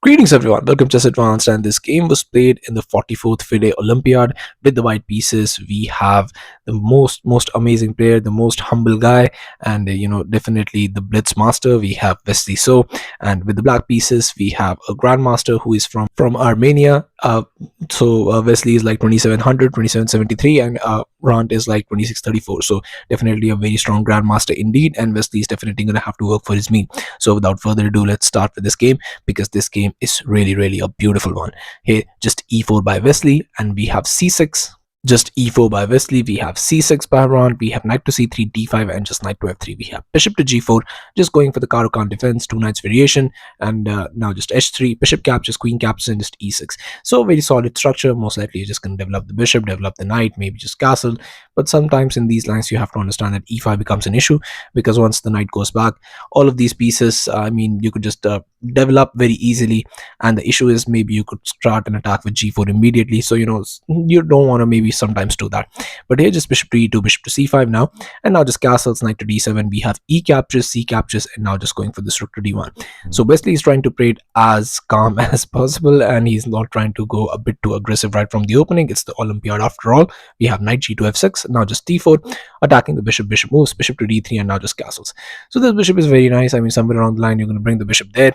Greetings everyone, welcome to Chess Advanced, and this game was played in the 44th FIDE Olympiad. With the white pieces, we have the most amazing player, the most humble guy, and definitely the blitz master. We have Wesley So, and with the black pieces, we have a grandmaster who is from Armenia. Wesley is like 2700, 2773, and Hrant is like 2634. So definitely a very strong grandmaster indeed, and Wesley is definitely going to have to work for his meat. So without further ado, let's start with this game, because this game is really a beautiful one. Here, just e4 by Wesley, and we have c6. Just e4 by Wesley, we have c6 by Hrant, we have knight to c3, d5, and just knight to f3. We have bishop to g4, just going for the Caro-Kann defense, two knights variation, and now just h3, bishop captures, queen captures, and just e6. So very solid structure. Most likely you're just going to develop the bishop, develop the knight, maybe just castle. But sometimes in these lines you have to understand that e5 becomes an issue, because once the knight goes back, all of these pieces, you could just develop very easily, and the issue is maybe you could start an attack with g4 immediately. So you don't want to maybe sometimes do that. But here, just bishop to e2, bishop to c5 now, and now just castles, knight to d7. We have e captures, c captures, and now just going for this rook to d1. So Wesley is trying to play it as calm as possible, and he's not trying to go a bit too aggressive right from the opening. It's the Olympiad after all. We have knight g2 f6, now just d4, attacking the bishop. Bishop moves, bishop to d3, and now just castles. So this bishop is very nice. Somewhere along the line you're going to bring the bishop there.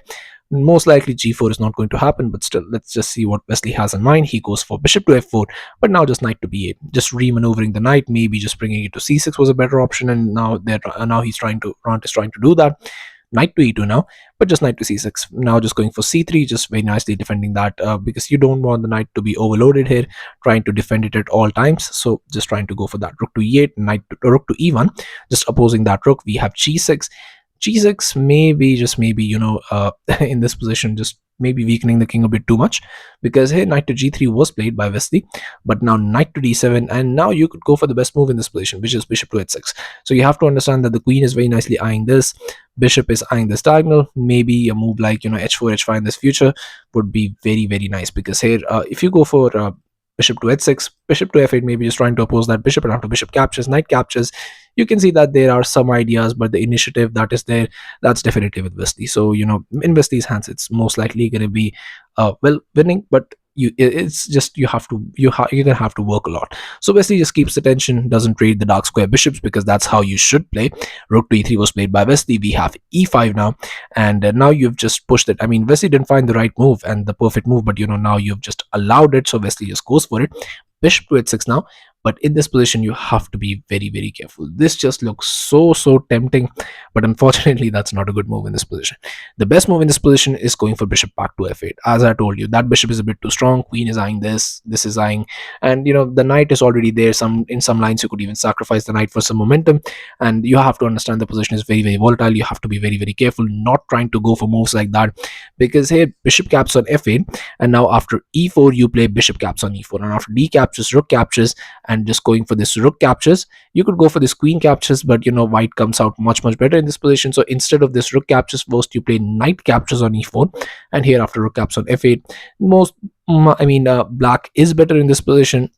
Most likely g4 is not going to happen, but still, let's just see what Wesley has in mind. He goes for bishop to f4, but now just knight to b8, just remaneuvering the knight. Maybe just bringing it to c6 was a better option, and now Hrant is trying to do that. Knight to e2 now, but just knight to c6. Now just going for c3, just very nicely defending that, because you don't want the knight to be overloaded here, trying to defend it at all times. So just trying to go for that rook to e8, rook to e1, just opposing that rook. We have g6. G6, maybe in this position, just maybe weakening the king a bit too much, because here knight to g3 was played by Wesley, but now knight to d7, and now you could go for the best move in this position, which is bishop to h6. So you have to understand that the queen is very nicely eyeing this, bishop is eyeing this diagonal. Maybe a move like h4, h5 in this future would be very nice, because here if you go for bishop to h6, bishop to f8, maybe just trying to oppose that bishop, and after bishop captures, knight captures, you can see that there are some ideas, but the initiative that is there, that's definitely with Wesley. So in Wesley's hands, it's most likely going to be winning, but it's just you're gonna have to work a lot. So Wesley just keeps the tension, doesn't trade the dark square bishops, because that's how you should play. Rook to e3 was played by Wesley. We have e5 now, and now you've just pushed it. Wesley didn't find the right move and the perfect move, but now you've just allowed it, so Wesley just goes for it. Bishop to h6 now, but in this position you have to be very careful. This just looks so tempting, but unfortunately that's not a good move in this position. The best move in this position is going for bishop back to f8. As I told you, that bishop is a bit too strong. Queen is eyeing this is eyeing, and the knight is already there. In some lines you could even sacrifice the knight for some momentum, and you have to understand the position is very volatile. You have to be very careful not trying to go for moves like that, because here bishop caps on f8, and now after e4 you play bishop caps on e4, and after d captures, rook captures, and just going for this rook captures. You could go for this queen captures, but white comes out much better in this position. So instead of this rook captures, first you play knight captures on e4, and here after rook caps on f8, black is better in this position.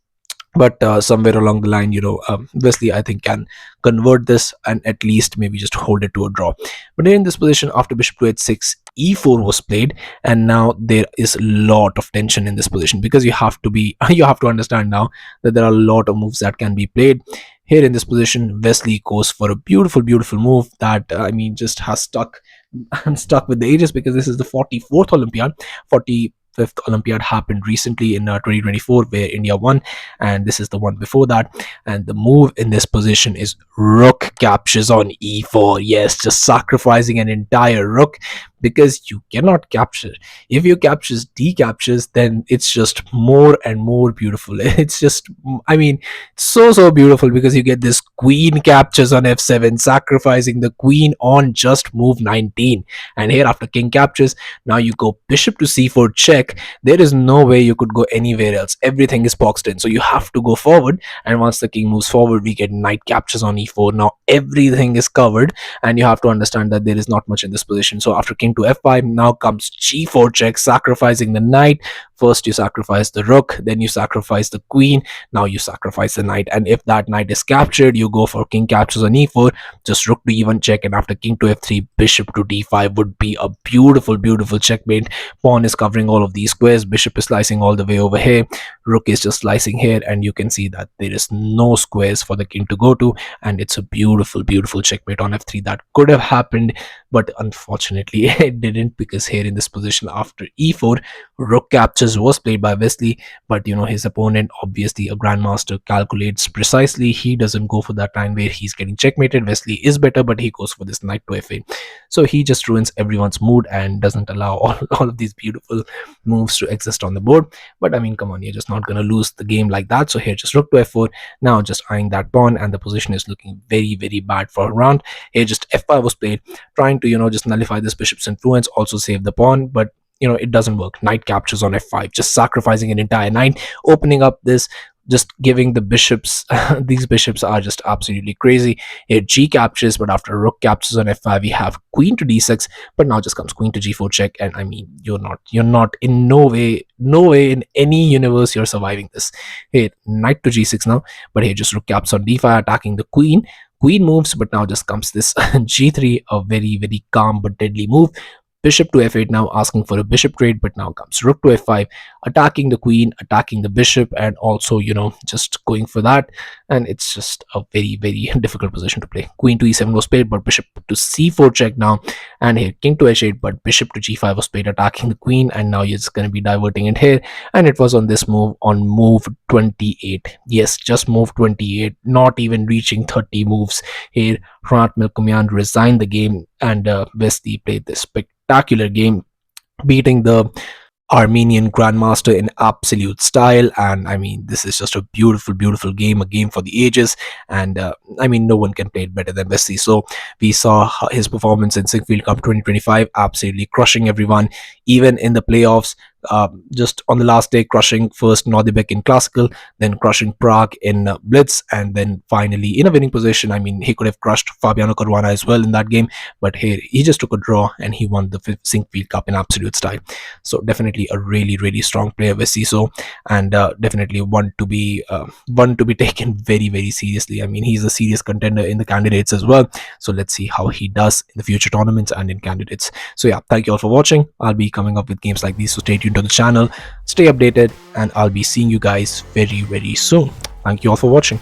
But somewhere along the line, Wesley, I think, can convert this and at least maybe just hold it to a draw. But in this position, after bishop to h6, e4 was played, and now there is a lot of tension in this position, because you have to understand now that there are a lot of moves that can be played. Here in this position, Wesley goes for a beautiful move that just has stuck. I'm stuck with the ages, because this is the 44th Olympiad. 45th Olympiad happened recently in 2024, where India won, and this is the one before that. And the move in this position is rook captures on e4. Yes, just sacrificing an entire rook, because you cannot capture. If you captures, d captures, then it's just more and more beautiful. It's just so beautiful, because you get this queen captures on f7, sacrificing the queen on just move 19. And here after king captures, now you go bishop to c4 check. There is no way you could go anywhere else. Everything is boxed in, so you have to go forward, and once the king moves forward, we get knight captures on e4. Now everything is covered, and you have to understand that there is not much in this position. So after king to f5, now comes g4 check, sacrificing the knight First you sacrifice the rook, then you sacrifice the queen, now you sacrifice the knight, and if that knight is captured, you go for king captures on e4, just rook to e1 check, and after king to f3, bishop to d5 would be a beautiful, beautiful checkmate. Pawn is covering all of these squares, bishop is slicing all the way over here, rook is just slicing here, and you can see that there is no squares for the king to go to, and it's a beautiful, beautiful checkmate on f3 that could have happened, but unfortunately it didn't, because here in this position after e4, rook captures was played by Wesley, but his opponent, obviously a grandmaster, calculates precisely. He doesn't go for that time where he's getting checkmated. Wesley is better, but he goes for this knight to f8. So he just ruins everyone's mood and doesn't allow all of these beautiful moves to exist on the board. But I mean, come on, you're just not going to lose the game like that. So here, just rook to f4. Now just eyeing that pawn, and the position is looking very, very bad for Hrant. Here just f5 was played, trying to just nullify this bishop's influence, also save the pawn, but it doesn't work. Knight captures on f5, just sacrificing an entire knight, opening up this, just giving the bishops these bishops are just absolutely crazy. Here g captures, but after rook captures on f5, we have queen to d6, but now just comes queen to g4 check, and I mean, you're not in no way in any universe you're surviving this. Here knight to g6 now, but here just rook captures on d5, attacking the queen. Queen moves, but now just comes this g3, a very, very calm but deadly move. Bishop to f8 now, asking for a bishop trade, but now comes rook to f5, attacking the queen, attacking the bishop, and also just going for that. And it's just a very, very difficult position to play. Queen to e7 was played, but bishop to c4 check now, and here king to h8, but bishop to g5 was played, attacking the queen, and now you're just going to be diverting it here. And it was on this move, on move 28. Yes, just move 28, not even reaching 30 moves. Here Hrant Melkumyan resigned the game, and Wesley played this spectacular game, beating the Armenian grandmaster in absolute style. And I mean, this is just a beautiful, beautiful game, a game for the ages. And I mean, no one can play it better than Wesley. So we saw his performance in Sigfield Cup 2025, absolutely crushing everyone, even in the playoffs. Just on the last day, crushing first Nordebek in classical, then crushing Prague in blitz, and then finally in a winning position. I mean, he could have crushed Fabiano Caruana as well in that game, but here he just took a draw and he won the Sigfield Cup in absolute style. So definitely a really, really strong player, Wesley So, and definitely one to be taken very, very seriously. I mean, he's a serious contender in the candidates as well. So let's see how he does in the future tournaments and in candidates. So yeah, thank you all for watching. I'll be coming up with games like these, so stay tuned to the channel, stay updated, and I'll be seeing you guys very, very soon. Thank you all for watching.